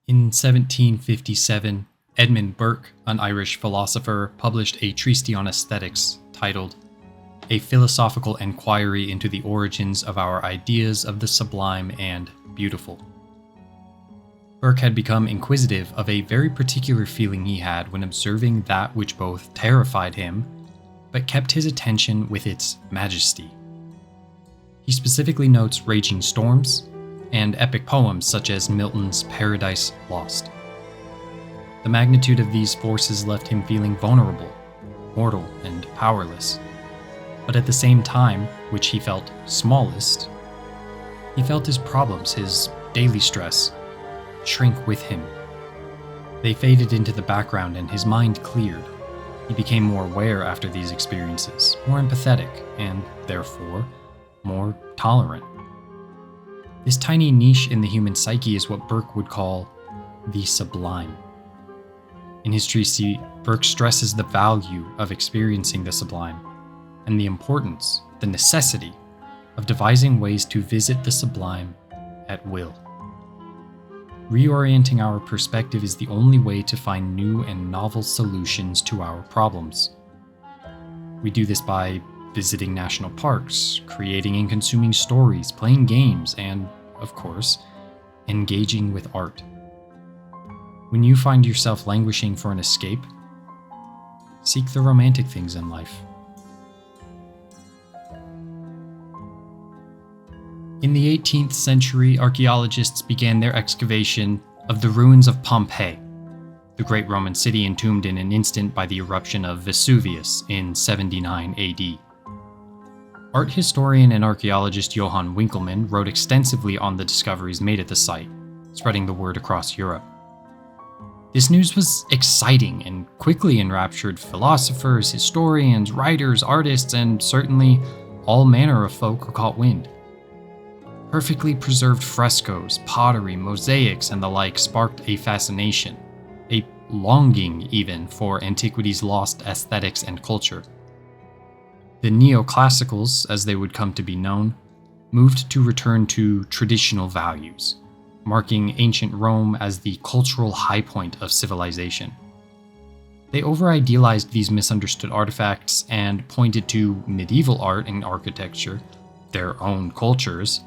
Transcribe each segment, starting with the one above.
In 1757, Edmund Burke, an Irish philosopher, published a treatise on aesthetics titled A Philosophical Enquiry into the Origins of Our Ideas of the Sublime and Beautiful. Burke had become inquisitive of a very particular feeling he had when observing that which both terrified him, but kept his attention with its majesty. He specifically notes raging storms and epic poems such as Milton's Paradise Lost. The magnitude of these forces left him feeling vulnerable, mortal, and powerless. But at the same time, which he felt smallest, he felt his problems, his daily stress, shrink with him. They faded into the background and his mind cleared. He became more aware after these experiences, more empathetic, and therefore, more tolerant. This tiny niche in the human psyche is what Burke would call the sublime. In his treatise, Burke stresses the value of experiencing the sublime, and the importance, the necessity, of devising ways to visit the sublime at will. Reorienting our perspective is the only way to find new and novel solutions to our problems. We do this by visiting national parks, creating and consuming stories, playing games, and, of course, engaging with art. When you find yourself languishing for an escape, seek the romantic things in life. In the 18th century, archaeologists began their excavation of the ruins of Pompeii, the great Roman city entombed in an instant by the eruption of Vesuvius in 79 AD. Art historian and archaeologist Johann Winkelmann wrote extensively on the discoveries made at the site, spreading the word across Europe. This news was exciting and quickly enraptured philosophers, historians, writers, artists, and certainly all manner of folk who caught wind. Perfectly preserved frescoes, pottery, mosaics, and the like sparked a fascination, a longing even, for antiquity's lost aesthetics and culture. The neoclassicals, as they would come to be known, moved to return to traditional values, marking ancient Rome as the cultural high point of civilization. They over-idealized these misunderstood artifacts and pointed to medieval art and architecture, their own cultures,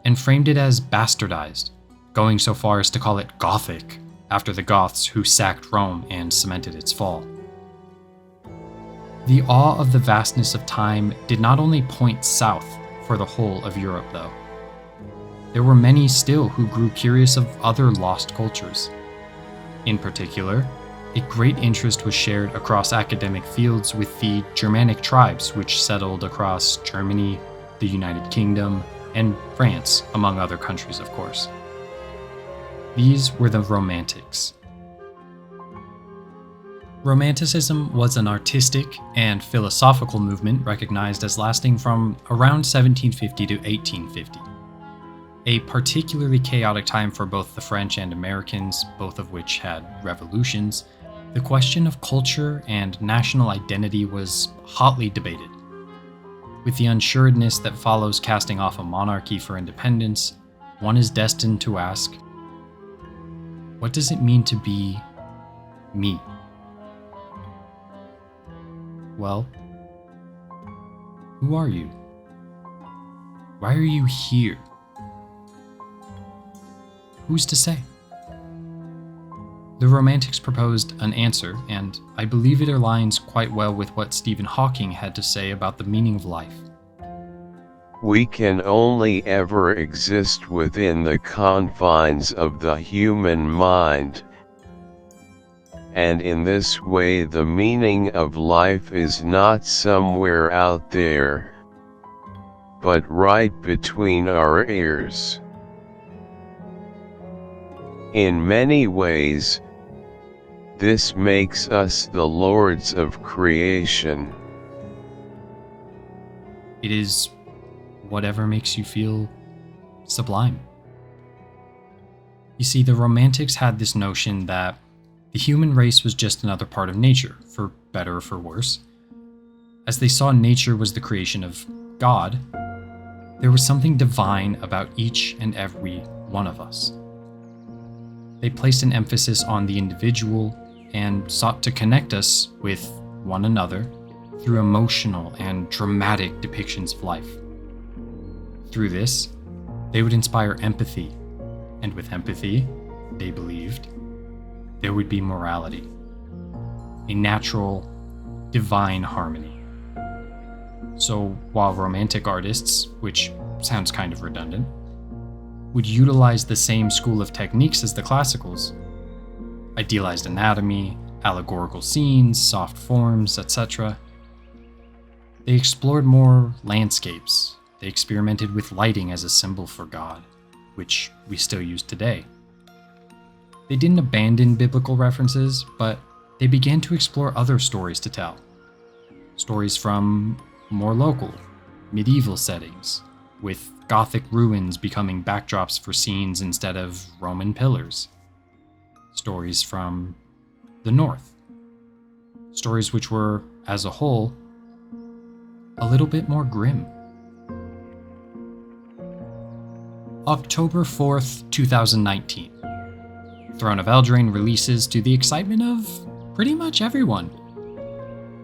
and framed it as bastardized, going so far as to call it Gothic, after the Goths who sacked Rome and cemented its fall. The awe of the vastness of time did not only point south for the whole of Europe, though. There were many still who grew curious of other lost cultures. In particular, a great interest was shared across academic fields with the Germanic tribes which settled across Germany, the United Kingdom, and France, among other countries, of course. These were the Romantics. Romanticism was an artistic and philosophical movement recognized as lasting from around 1750 to 1850. A particularly chaotic time for both the French and Americans, both of which had revolutions. The question of culture and national identity was hotly debated. With the unsuredness that follows casting off a monarchy for independence, one is destined to ask, what does it mean to be me? Well, who are you? Why are you here? Who's to say? The Romantics proposed an answer, and I believe it aligns quite well with what Stephen Hawking had to say about the meaning of life. We can only ever exist within the confines of the human mind. And in this way the meaning of life is not somewhere out there, but right between our ears. In many ways, this makes us the lords of creation. It is whatever makes you feel sublime. You see, the Romantics had this notion that the human race was just another part of nature, for better or for worse. As they saw nature was the creation of God, there was something divine about each and every one of us. They placed an emphasis on the individual and sought to connect us with one another through emotional and dramatic depictions of life. Through this, they would inspire empathy, and with empathy, they believed, there would be morality, a natural, divine harmony. So while Romantic artists, which sounds kind of redundant, would utilize the same school of techniques as the classicals, idealized anatomy, allegorical scenes, soft forms, etc., they explored more landscapes. They experimented with lighting as a symbol for God, which we still use today. They didn't abandon biblical references, but they began to explore other stories to tell. Stories from more local, medieval settings, with Gothic ruins becoming backdrops for scenes instead of Roman pillars. Stories from the North. Stories which were, as a whole, a little bit more grim. October 4th, 2019. Throne of Eldraine releases to the excitement of pretty much everyone.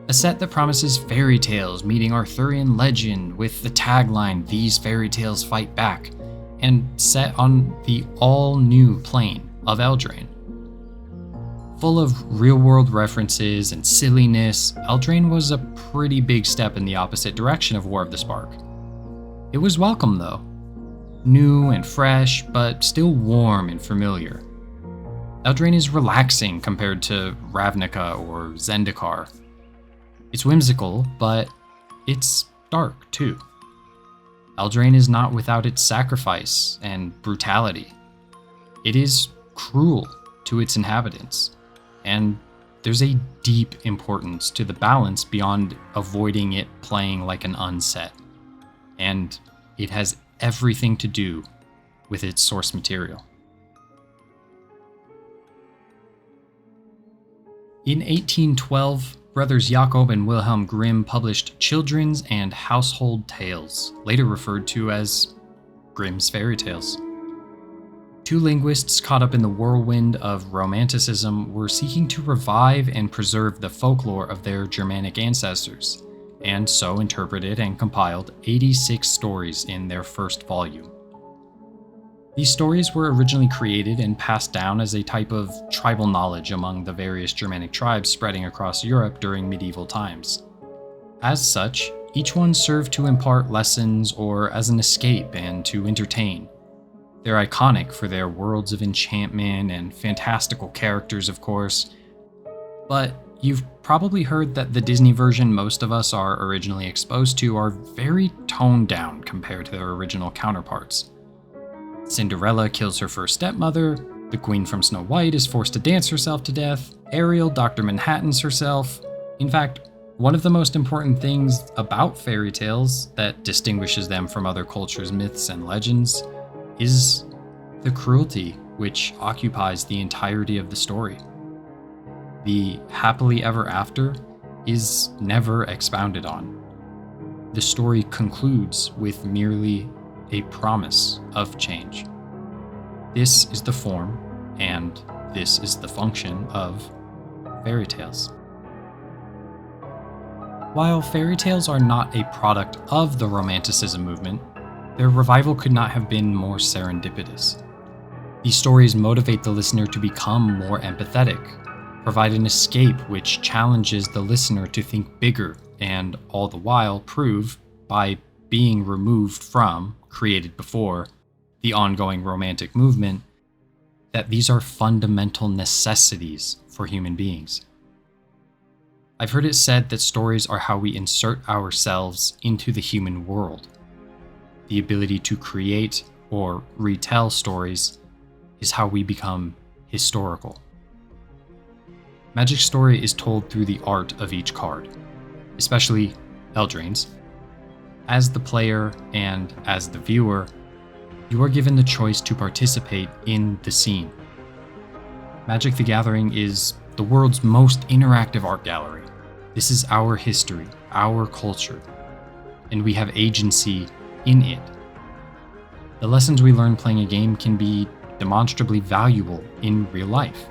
A set that promises fairy tales meeting Arthurian legend with the tagline, "These fairy tales fight back," and set on the all-new plane of Eldraine. Full of real-world references and silliness, Eldraine was a pretty big step in the opposite direction of War of the Spark. It was welcome though. New and fresh, but still warm and familiar. Eldraine is relaxing compared to Ravnica or Zendikar. It's whimsical, but it's dark too. Eldraine is not without its sacrifice and brutality. It is cruel to its inhabitants, and there's a deep importance to the balance beyond avoiding it playing like an unset. And it has everything to do with its source material. In 1812, brothers Jakob and Wilhelm Grimm published children's and household tales, later referred to as Grimm's fairy tales. Two linguists caught up in the whirlwind of Romanticism were seeking to revive and preserve the folklore of their Germanic ancestors, and so interpreted and compiled 86 stories in their first volume. These stories were originally created and passed down as a type of tribal knowledge among the various Germanic tribes spreading across Europe during medieval times. As such, each one served to impart lessons or as an escape and to entertain. They're iconic for their worlds of enchantment and fantastical characters, of course, but you've probably heard that the Disney version most of us are originally exposed to are very toned down compared to their original counterparts. Cinderella kills her first stepmother, the queen from Snow White is forced to dance herself to death, Ariel Dr. Manhattan's herself. In fact, one of the most important things about fairy tales that distinguishes them from other cultures' myths and legends is the cruelty which occupies the entirety of the story. The happily ever after is never expounded on. The story concludes with merely a promise of change. This is the form, and this is the function of fairy tales. While fairy tales are not a product of the Romanticism movement, their revival could not have been more serendipitous. These stories motivate the listener to become more empathetic, provide an escape which challenges the listener to think bigger, and all the while prove, by being removed from, created before, the ongoing romantic movement, that these are fundamental necessities for human beings. I've heard it said that stories are how we insert ourselves into the human world. The ability to create or retell stories is how we become historical. Magic's story is told through the art of each card, especially Eldraine's. As the player and as the viewer, you are given the choice to participate in the scene. Magic the Gathering is the world's most interactive art gallery. This is our history, our culture, and we have agency in it. The lessons we learn playing a game can be demonstrably valuable in real life.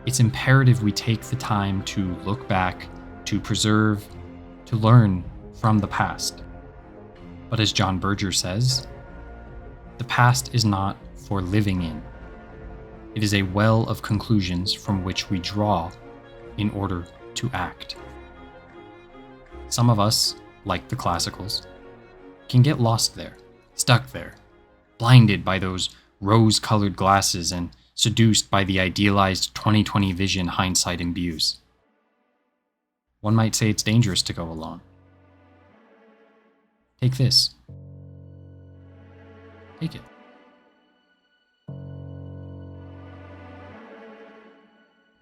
It's imperative we take the time to look back, to preserve, to learn from the past. But as John Berger says, the past is not for living in. It is a well of conclusions from which we draw in order to act. Some of us, like the classicals, can get lost there, stuck there, blinded by those rose-colored glasses and seduced by the idealized 2020 vision hindsight imbues. One might say it's dangerous to go alone. Take this. Take it.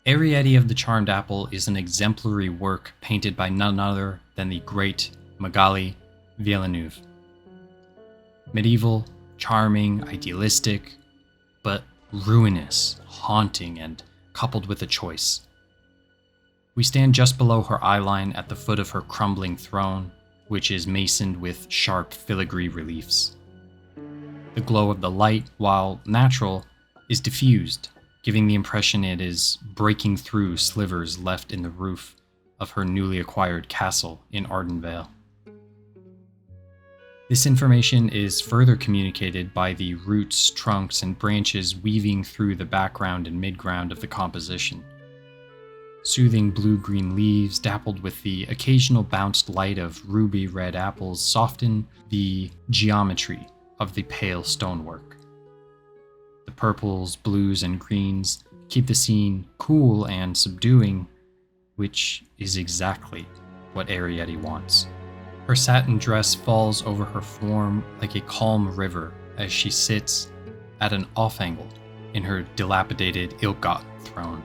Arrietty of the Charmed Apple is an exemplary work painted by none other than the great Magali Villeneuve. Medieval, charming, idealistic, but ruinous, haunting, and coupled with a choice. We stand just below her eyeline at the foot of her crumbling throne, which is masoned with sharp filigree reliefs. The glow of the light, while natural, is diffused, giving the impression it is breaking through slivers left in the roof of her newly acquired castle in Ardenvale. This information is further communicated by the roots, trunks, and branches weaving through the background and midground of the composition. Soothing blue-green leaves dappled with the occasional bounced light of ruby red apples soften the geometry of the pale stonework. The purples, blues, and greens keep the scene cool and subduing, which is exactly what Arrietty wants. Her satin dress falls over her form like a calm river as she sits at an off-angle in her dilapidated, ill-gotten throne,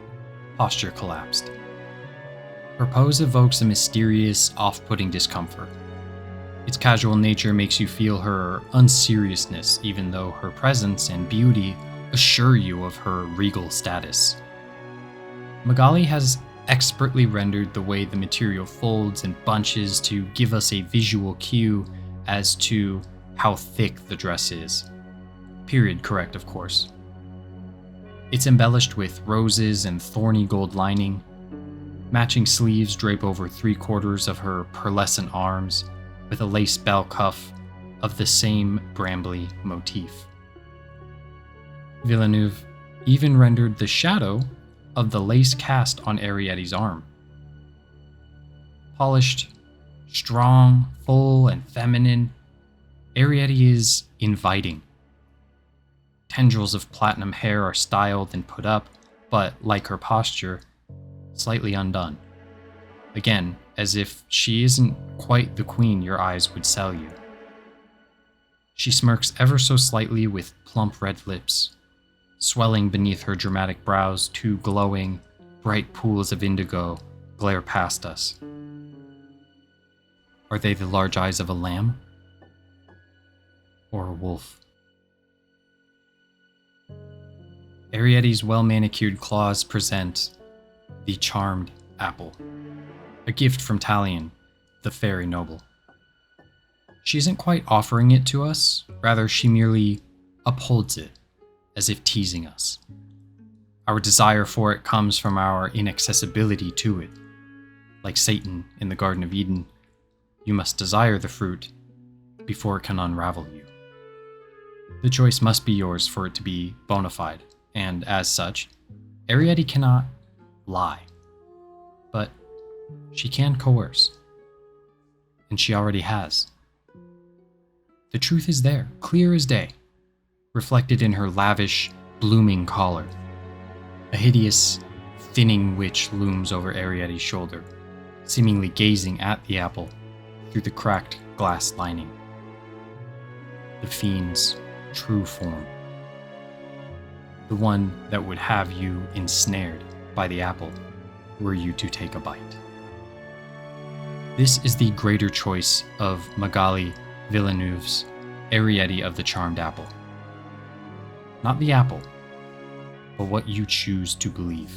posture collapsed. Her pose evokes a mysterious, off-putting discomfort. Its casual nature makes you feel her unseriousness, even though her presence and beauty assure you of her regal status. Magali has expertly rendered the way the material folds and bunches to give us a visual cue as to how thick the dress is. Period correct, of course. It's embellished with roses and thorny gold lining. Matching sleeves drape over 3/4 of her pearlescent arms, with a lace bell cuff of the same brambly motif. Villeneuve even rendered the shadow of the lace cast on Arrietty's arm. Polished, strong, full, and feminine, Arrietty is inviting. Tendrils of platinum hair are styled and put up, but, like her posture, slightly undone. Again, as if she isn't quite the queen your eyes would sell you. She smirks ever so slightly with plump red lips. Swelling beneath her dramatic brows, two glowing, bright pools of indigo glare past us. Are they the large eyes of a lamb? Or a wolf? Arrietty's well-manicured claws present the Charmed Apple, a gift from Talion, the fairy noble. She isn't quite offering it to us, rather she merely upholds it, as if teasing us. Our desire for it comes from our inaccessibility to it. Like Satan in the Garden of Eden, you must desire the fruit before it can unravel you. The choice must be yours for it to be bona fide, and as such, Arrietty cannot lie. But she can coerce. And she already has. The truth is there, clear as day, reflected in her lavish, blooming collar. A hideous, thinning witch looms over Arrietty's shoulder, seemingly gazing at the apple through the cracked glass lining. The fiend's true form. The one that would have you ensnared by the apple were you to take a bite. This is the greater choice of Magali Villeneuve's Arrietty of the Charmed Apple. Not the apple, but what you choose to believe.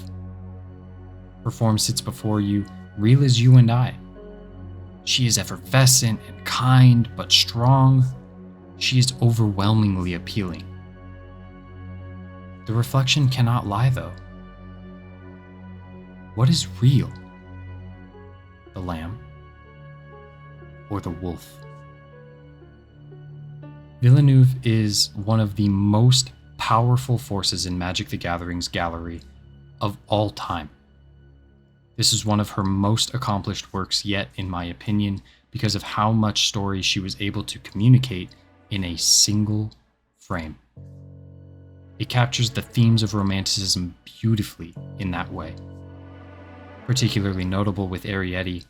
Her form sits before you, real as you and I. She is effervescent and kind, but strong. She is overwhelmingly appealing. The reflection cannot lie, though. What is real? The lamb or the wolf? Villeneuve is one of the most powerful forces in Magic the Gathering's gallery of all time. This is one of her most accomplished works yet, in my opinion, because of how much story she was able to communicate in a single frame. It captures the themes of Romanticism beautifully in that way. Particularly notable with Arrietty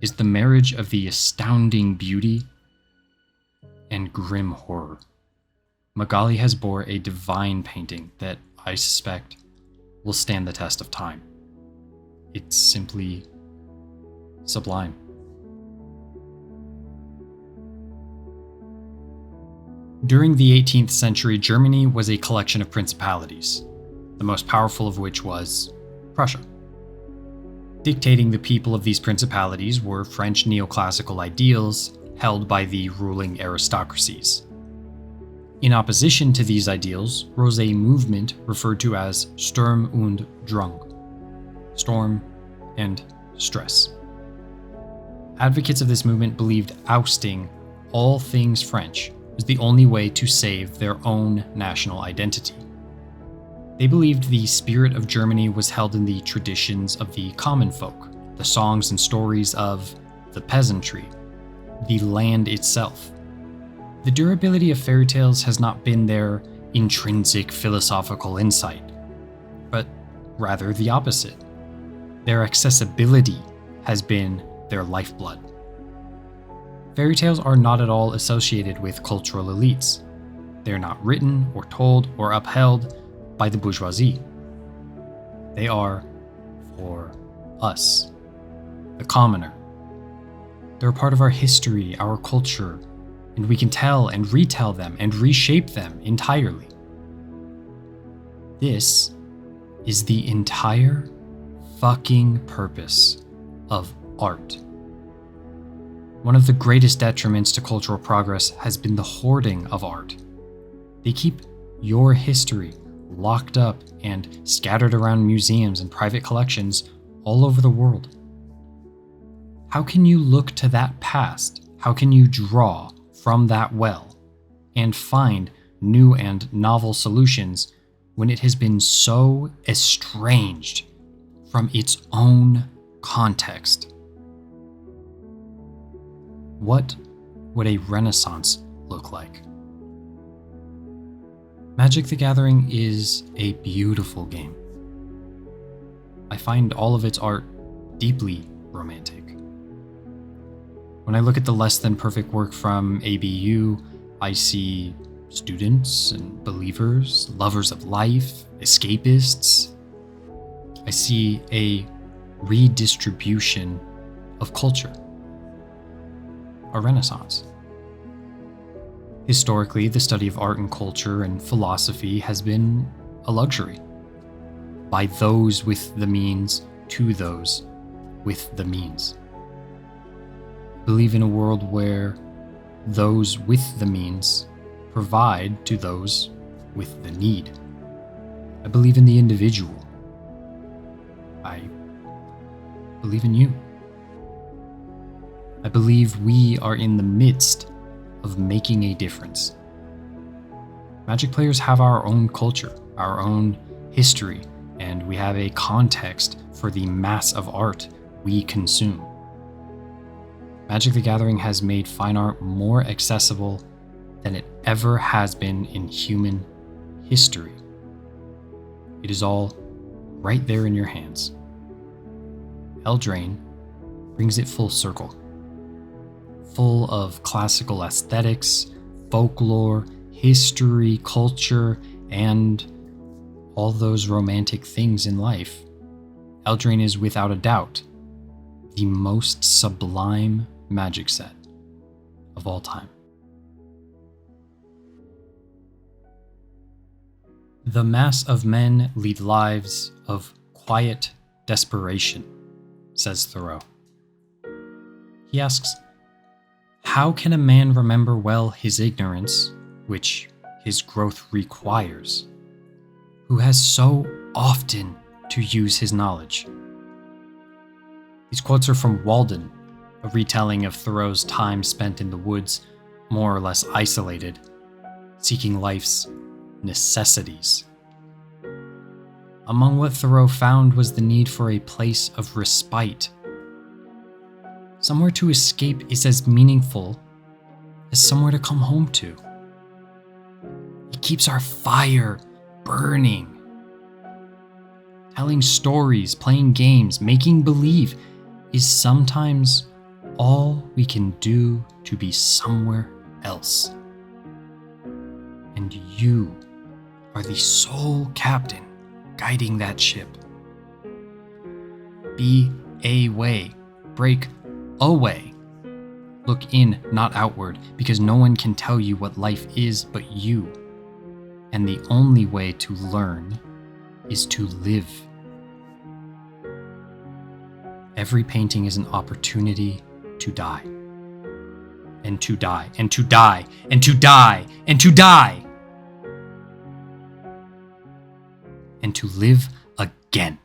is the marriage of the astounding beauty and grim horror. Magali has bore a divine painting that I suspect will stand the test of time. It's simply sublime. During the 18th century, Germany was a collection of principalities, the most powerful of which was Prussia. Dictating the people of these principalities were French neoclassical ideals held by the ruling aristocracies. In opposition to these ideals rose a movement referred to as Sturm und Drang, storm and stress. Advocates of this movement believed ousting all things French was the only way to save their own national identity. They believed the spirit of Germany was held in the traditions of the common folk, the songs and stories of the peasantry, the land itself. The durability of fairy tales has not been their intrinsic philosophical insight, but rather the opposite. Their accessibility has been their lifeblood. Fairy tales are not at all associated with cultural elites. They are not written or told or upheld by the bourgeoisie. They are for us, the commoner. They're a part of our history, our culture, and we can tell and retell them and reshape them entirely. This is the entire fucking purpose of art. One of the greatest detriments to cultural progress has been the hoarding of art. They keep your history locked up and scattered around museums and private collections all over the world. How can you look to that past? How can you draw from that well and find new and novel solutions when it has been so estranged from its own context? What would a Renaissance look like? Magic the Gathering is a beautiful game. I find all of its art deeply romantic. When I look at the less than perfect work from ABU, I see students and believers, lovers of life, escapists. I see a redistribution of culture, a renaissance. Historically, the study of art and culture and philosophy has been a luxury, by those with the means to those with the means. I believe in a world where those with the means provide to those with the need. I believe in the individual. I believe in you. I believe we are in the midst of making a difference. Magic players have our own culture, our own history, and we have a context for the mass of art we consume. Magic the Gathering has made fine art more accessible than it ever has been in human history. It is all right there in your hands. Eldraine brings it full circle, full of classical aesthetics, folklore, history, culture, and all those romantic things in life. Eldraine is without a doubt the most sublime Magic set of all time. The mass of men lead lives of quiet desperation, says Thoreau. He asks, how can a man remember well his ignorance, which his growth requires? who has so often to use his knowledge. These quotes are from Walden, a retelling of Thoreau's time spent in the woods, more or less isolated, seeking life's necessities. Among what Thoreau found was the need for a place of respite. Somewhere to escape is as meaningful as somewhere to come home to. It keeps our fire burning. Telling stories, playing games, making believe is sometimes all we can do to be somewhere else. And you are the sole captain guiding that ship. Be a way. Break away. Look in, not outward, because no one can tell you what life is but you. And the only way to learn is to live. Every painting is an opportunity to die. And to die, and to die, and to die, and to die. And to live again.